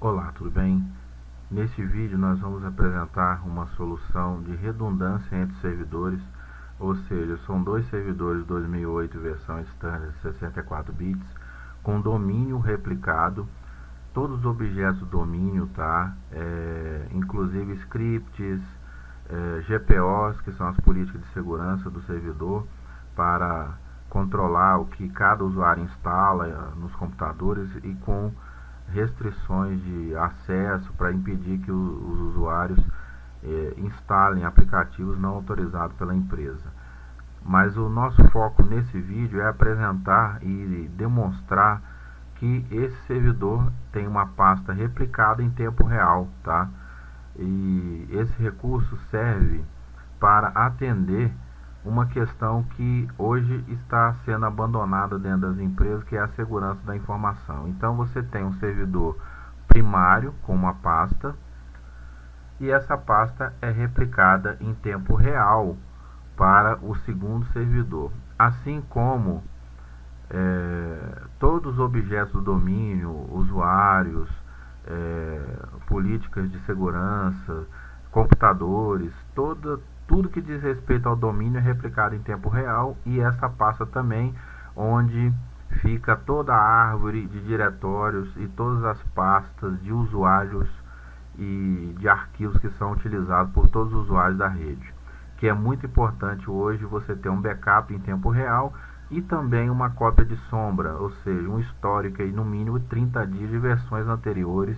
Olá, tudo bem? Neste vídeo nós vamos apresentar uma solução de redundância entre servidores, ou seja, são dois servidores 2008 versão standard 64 bits com domínio replicado, todos os objetos do domínio, tá? Inclusive scripts, GPOs, que são as políticas de segurança do servidor, para controlar o que cada usuário instala nos computadores e com restrições de acesso para impedir que os usuários instalem aplicativos não autorizados pela empresa. Mas o nosso foco nesse vídeo é apresentar e demonstrar que esse servidor tem uma pasta replicada em tempo real, tá? E esse recurso serve para atender uma questão que hoje está sendo abandonada dentro das empresas, que é a segurança da informação. Então você tem um servidor primário com uma pasta, e essa pasta é replicada em tempo real para o segundo servidor, assim como todos os objetos do domínio, usuários, políticas de segurança, computadores, tudo que diz respeito ao domínio é replicado em tempo real, e essa pasta também, onde fica toda a árvore de diretórios e todas as pastas de usuários e de arquivos que são utilizados por todos os usuários da rede, que é muito importante hoje você ter um backup em tempo real e também uma cópia de sombra, ou seja, um histórico aí no mínimo 30 dias de versões anteriores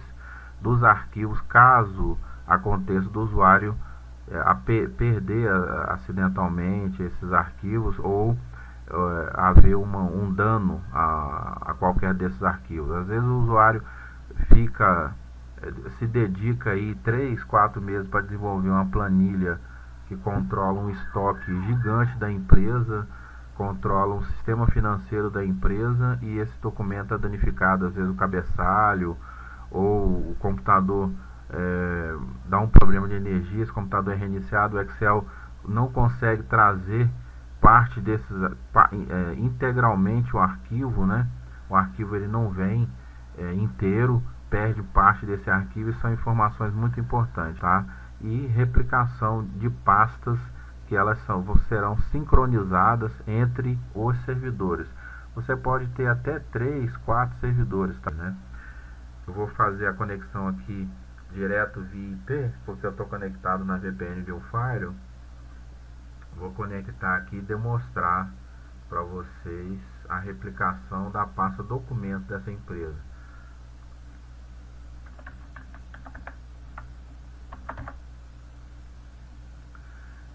dos arquivos, caso aconteça do usuário perder acidentalmente esses arquivos, ou haver um dano a qualquer desses arquivos. Às vezes o usuário se dedica aí 3, 4 meses para desenvolver uma planilha que controla um estoque gigante da empresa, controla um sistema financeiro da empresa, e esse documento é danificado, às vezes o cabeçalho ou o computador dá um problema de energia, esse computador é reiniciado, o Excel não consegue trazer parte desses integralmente o arquivo, né? O arquivo ele não vem inteiro, perde parte desse arquivo, e são informações muito importantes, tá? E replicação de pastas, que elas serão sincronizadas entre os servidores. Você pode ter até 3, 4 servidores, tá, né? Eu vou fazer a conexão aqui direto via IP, porque eu estou conectado na VPN de um Firewall. Vou conectar aqui e demonstrar para vocês a replicação da pasta documentos dessa empresa.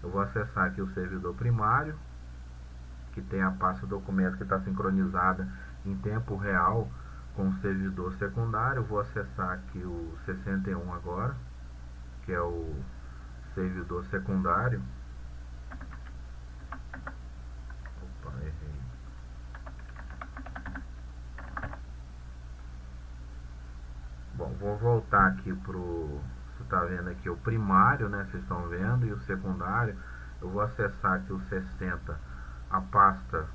Eu vou acessar aqui o servidor primário, que tem a pasta documentos que está sincronizada em tempo real com o servidor secundário. Eu vou acessar aqui o 61 agora, que é o servidor secundário. Opa, errei. Bom, vou voltar aqui pro... Você está vendo aqui o primário, né? Vocês estão vendo, e o secundário. Eu vou acessar aqui o 60. A pasta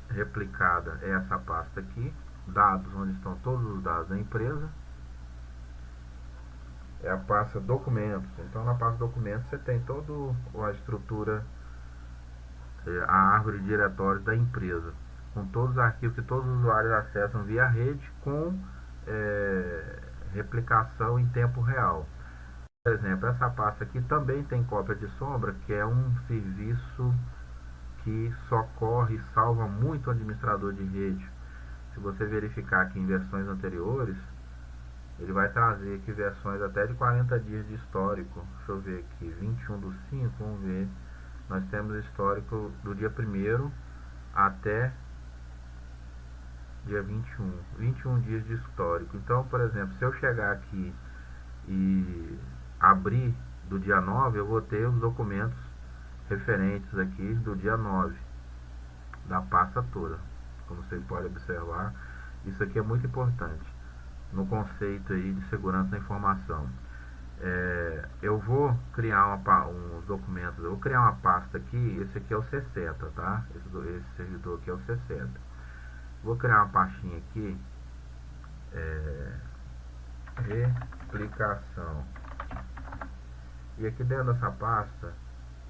replicada é essa pasta aqui, dados, onde estão todos os dados da empresa. É a pasta documentos. Então na pasta documentos você tem toda a estrutura, a árvore de diretórios da empresa, com todos os arquivos que todos os usuários acessam via rede, com replicação em tempo real. Por exemplo, essa pasta aqui também tem cópia de sombra, que é um serviço que socorre e salva muito o administrador de rede. Se você verificar aqui em versões anteriores, ele vai trazer aqui versões até de 40 dias de histórico. Deixa eu ver aqui, 21/5, vamos ver. Nós temos histórico do dia 1º até dia 21 dias de histórico. Então, por exemplo, se eu chegar aqui e abrir do dia 9, eu vou ter os documentos referentes aqui do dia 9 da pasta toda. Como vocês podem observar, isso aqui é muito importante no conceito aí de segurança da informação. Eu vou criar uns documentos, eu vou criar uma pasta aqui. Esse aqui é o C60, tá? Esse servidor aqui é o C60. Vou criar uma pastinha aqui replicação. E aqui dentro dessa pasta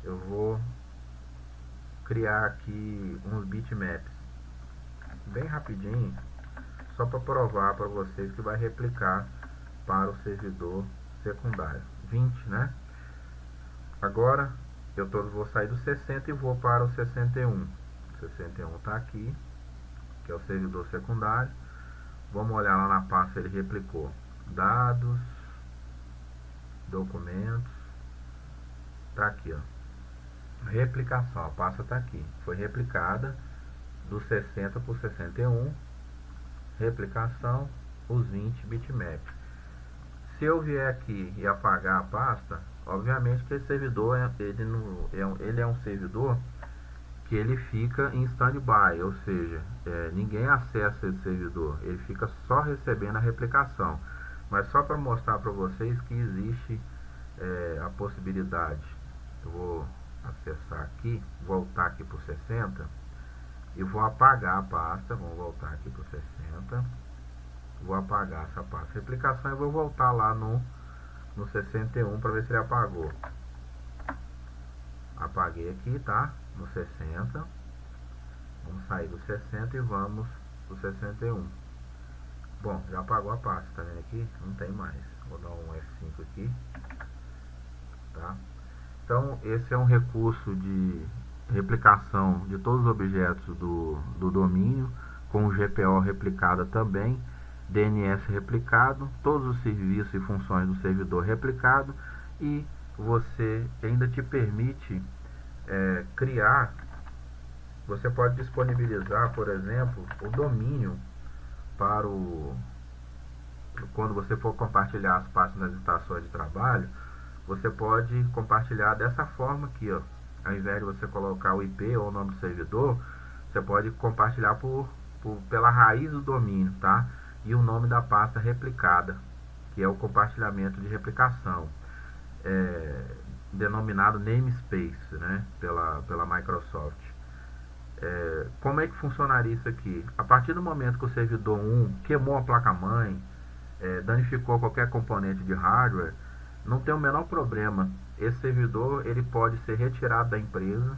eu vou criar aqui uns bitmaps bem rapidinho, só para provar para vocês que vai replicar para o servidor secundário. 20, né? Agora vou sair do 60 e vou para o 61. 61 está aqui, que é o servidor secundário. Vamos olhar lá na pasta, ele replicou dados, documentos, tá aqui, ó, replicação, a pasta tá aqui, foi replicada do 60 para o 61, replicação, os 20 bitmaps. Se eu vier aqui e apagar a pasta, obviamente que esse servidor ele é um servidor que ele fica em standby, ou seja, ninguém acessa esse servidor, ele fica só recebendo a replicação. Mas só para mostrar para vocês que existe a possibilidade, eu vou acessar aqui, voltar aqui para o 60 e vou apagar a pasta. Vamos voltar aqui para o 60, vou apagar essa pasta replicação e vou voltar lá no 61 para ver se ele apagou. Apaguei aqui, tá? No 60. Vamos sair do 60 e vamos pro 61. Bom, já apagou a pasta, tá vendo aqui? Não tem mais. Vou dar um F5 aqui, tá? Então esse é um recurso de replicação de todos os objetos do domínio, com GPO replicada também, DNS replicado, todos os serviços e funções do servidor replicado, e você ainda te permite criar, você pode disponibilizar, por exemplo, o domínio para quando você for compartilhar as pastas nas estações de trabalho, você pode compartilhar dessa forma aqui, ó. Ao invés de você colocar o IP ou o nome do servidor, você pode compartilhar pela raiz do domínio, tá? E o nome da pasta replicada, que é o compartilhamento de replicação, denominado namespace, né? Pela Microsoft. Como é que funcionaria isso aqui? A partir do momento que o servidor 1 queimou a placa-mãe, danificou qualquer componente de hardware, não tem o menor problema. Esse servidor ele pode ser retirado da empresa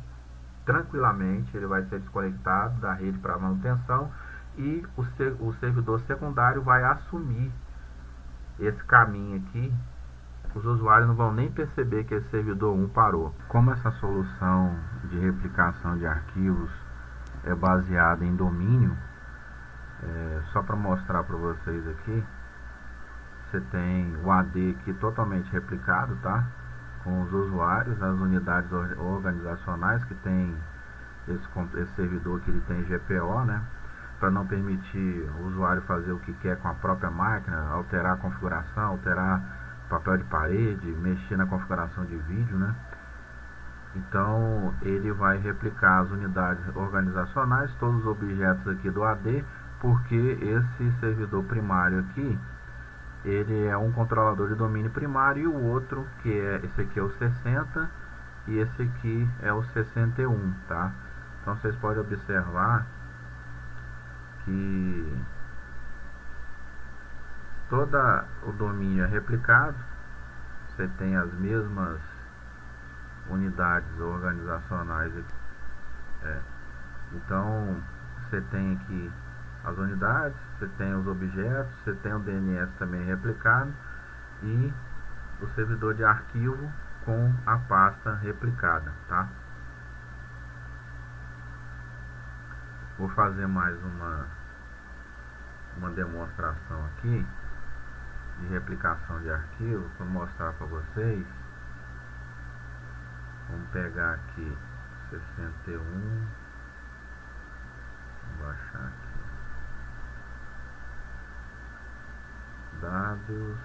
tranquilamente, ele vai ser desconectado da rede para manutenção e o servidor secundário vai assumir esse caminho aqui. Os usuários não vão nem perceber que esse servidor 1 parou. Como essa solução de replicação de arquivos é baseada em domínio, só para mostrar para vocês aqui, você tem o AD aqui totalmente replicado, tá? Com os usuários, as unidades organizacionais que tem esse servidor que ele tem GPO, né? Para não permitir o usuário fazer o que quer com a própria máquina, alterar a configuração, alterar papel de parede, mexer na configuração de vídeo, né? Então ele vai replicar as unidades organizacionais, todos os objetos aqui do AD, porque esse servidor primário aqui, ele é um controlador de domínio primário, e o outro, que esse aqui é o 60 e esse aqui é o 61, tá? Então vocês podem observar que todo o domínio é replicado, você tem as mesmas unidades organizacionais aqui. Então você tem aqui as unidades, você tem os objetos, você tem o DNS também replicado e o servidor de arquivo com a pasta replicada, tá? Vou fazer mais uma demonstração aqui de replicação de arquivo para mostrar para vocês. Vamos pegar aqui 61, vou baixar aqui, dados,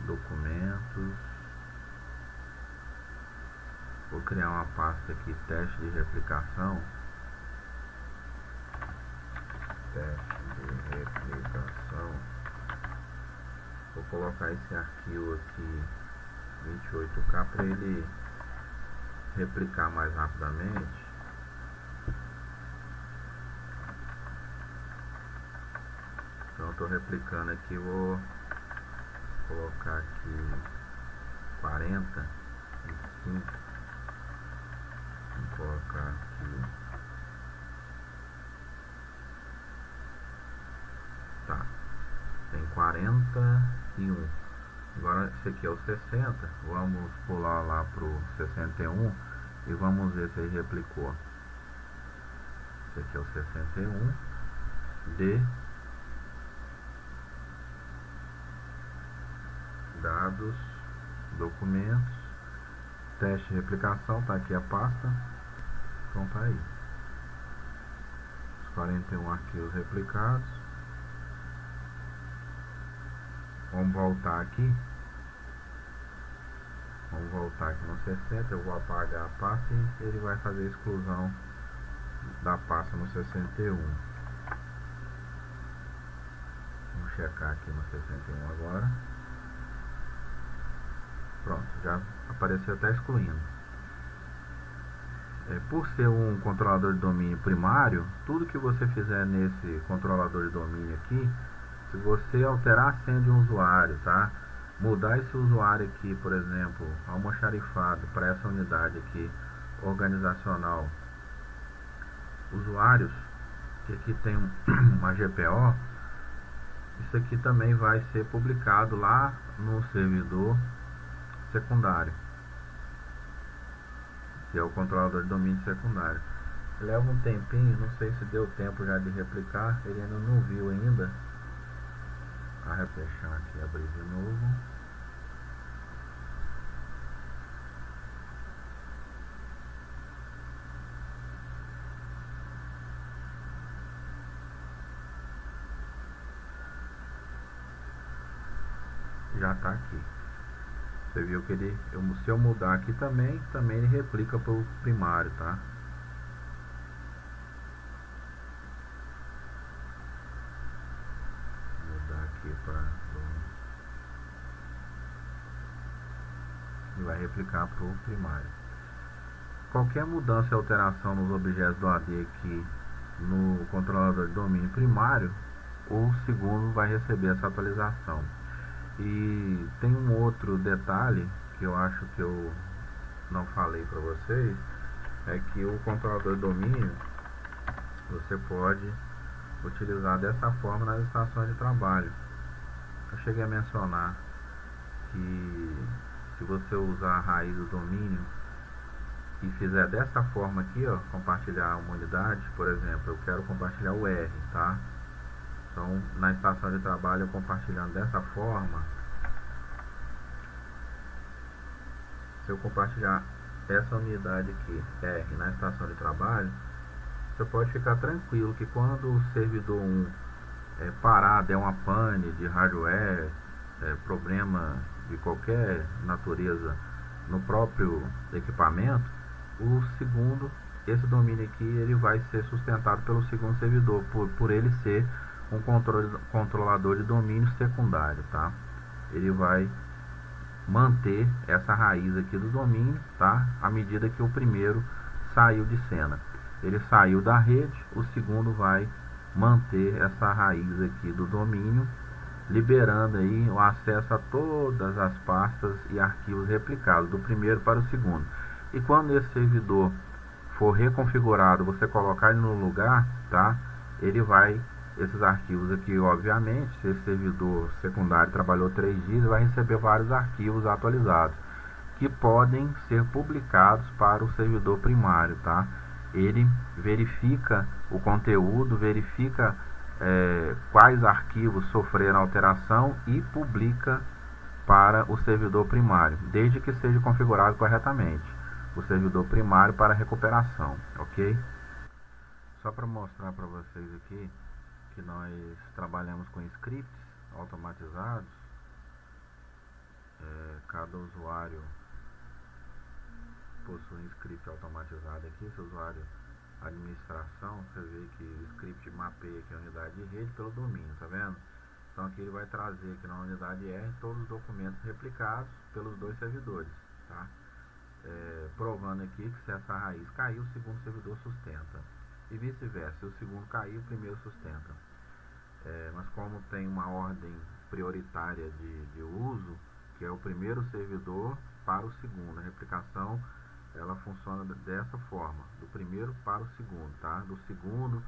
documentos, vou criar uma pasta aqui, teste de replicação, vou colocar esse arquivo aqui 28K para ele replicar mais rapidamente. Então estou replicando aqui, vou colocar aqui 40, 25, vou colocar aqui, tá, tem 41. Agora esse aqui é o 60, vamos pular lá pro 61 e vamos ver se ele replicou. Esse aqui é o 61 de dados, documentos, teste de replicação, tá aqui a pasta, então tá aí, os 41 arquivos replicados. Vamos voltar aqui no 60, eu vou apagar a pasta e ele vai fazer a exclusão da pasta no 61. Vamos checar aqui no 61 agora. Pronto, já apareceu até excluindo. Por ser um controlador de domínio primário, tudo que você fizer nesse controlador de domínio aqui, se você alterar a senha de um usuário, tá? Mudar esse usuário aqui, por exemplo, almoxarifado para essa unidade aqui, organizacional, usuários, que aqui tem uma GPO, isso aqui também vai ser publicado lá no servidor secundário, que é o controlador de domínio secundário. Leva um tempinho, não sei se deu tempo já de replicar, ele ainda não viu ainda. Vou fechar aqui, abrir de novo. Já está aqui. Você viu que ele, se eu mudar aqui também ele replica para o primário, tá? E vai replicar para o primário. Qualquer mudança e alteração nos objetos do AD aqui no controlador de domínio primário, o segundo vai receber essa atualização. E tem um outro detalhe que eu acho que eu não falei para vocês, é que o controlador de domínio você pode utilizar dessa forma nas estações de trabalho. Eu cheguei a mencionar que se você usar a raiz do domínio e fizer dessa forma aqui, ó, compartilhar uma unidade, por exemplo, eu quero compartilhar o R, tá? Então, na estação de trabalho, eu compartilhando dessa forma, se eu compartilhar essa unidade aqui, R, na estação de trabalho, você pode ficar tranquilo que quando o servidor 1 parar, der uma pane de hardware, problema de qualquer natureza no próprio equipamento, o segundo, esse domínio aqui, ele vai ser sustentado pelo segundo servidor, por ele ser um controlador de domínio secundário, tá? Ele vai manter essa raiz aqui do domínio, tá? À medida que o primeiro saiu de cena. Ele saiu da rede, o segundo vai manter essa raiz aqui do domínio, liberando aí o acesso a todas as pastas e arquivos replicados, do primeiro para o segundo. E quando esse servidor for reconfigurado, você colocar ele no lugar, tá? Ele vai, esses arquivos aqui, obviamente, se esse servidor secundário trabalhou 3 dias, vai receber vários arquivos atualizados, que podem ser publicados para o servidor primário, tá? Ele verifica o conteúdo, verifica quais arquivos sofreram alteração e publica para o servidor primário, desde que seja configurado corretamente o servidor primário para recuperação, ok? Só para mostrar para vocês aqui que nós trabalhamos com scripts automatizados. Cada usuário possui um script automatizado aqui. Esse usuário administração, você vê que o script mapeia aqui a unidade de rede pelo domínio, tá vendo? Então aqui ele vai trazer aqui na unidade R todos os documentos replicados pelos dois servidores, tá? Provando aqui que se essa raiz cair, o segundo servidor sustenta, e vice-versa, se o segundo cair, o primeiro sustenta. mas como tem uma ordem prioritária de uso, que é o primeiro servidor para o segundo, a replicação ela funciona dessa forma, do primeiro para o segundo, tá? Do segundo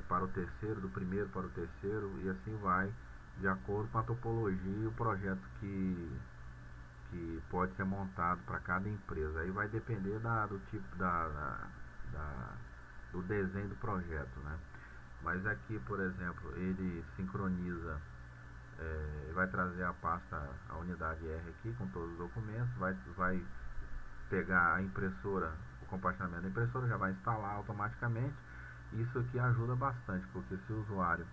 para o terceiro, do primeiro para o terceiro, e assim vai, de acordo com a topologia e o projeto que pode ser montado para cada empresa. Aí vai depender do tipo do desenho do projeto, né? Mas aqui, por exemplo, ele sincroniza, vai trazer a pasta, a unidade R aqui com todos os documentos, vai pegar a impressora, o compartilhamento da impressora, já vai instalar automaticamente. Isso aqui ajuda bastante, porque se o usuário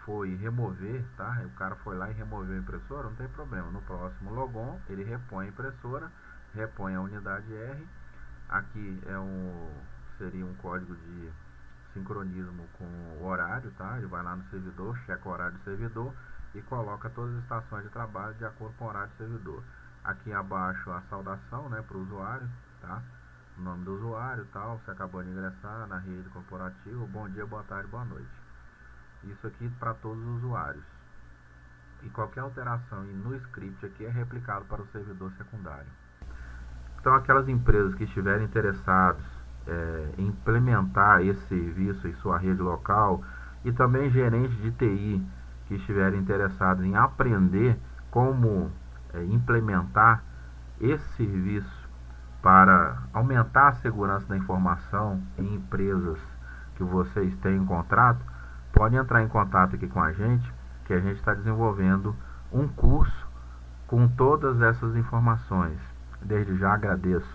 foi remover, tá? O cara foi lá e removeu a impressora, não tem problema. No próximo logon, ele repõe a impressora, repõe a unidade R. Aqui seria um código de sincronismo com o horário, tá? Ele vai lá no servidor, checa o horário do servidor e coloca todas as estações de trabalho de acordo com o horário do servidor. Aqui abaixo a saudação, né, para o usuário, tá? O nome do usuário, tal, se acabou de ingressar na rede corporativa, bom dia, boa tarde, boa noite. Isso aqui para todos os usuários. E qualquer alteração no script aqui é replicado para o servidor secundário. Então, aquelas empresas que estiverem interessadas em implementar esse serviço em sua rede local, e também gerentes de TI que estiverem interessados em aprender como implementar esse serviço para aumentar a segurança da informação em empresas que vocês têm em contrato, pode entrar em contato aqui com a gente, que a gente está desenvolvendo um curso com todas essas informações. Desde já agradeço.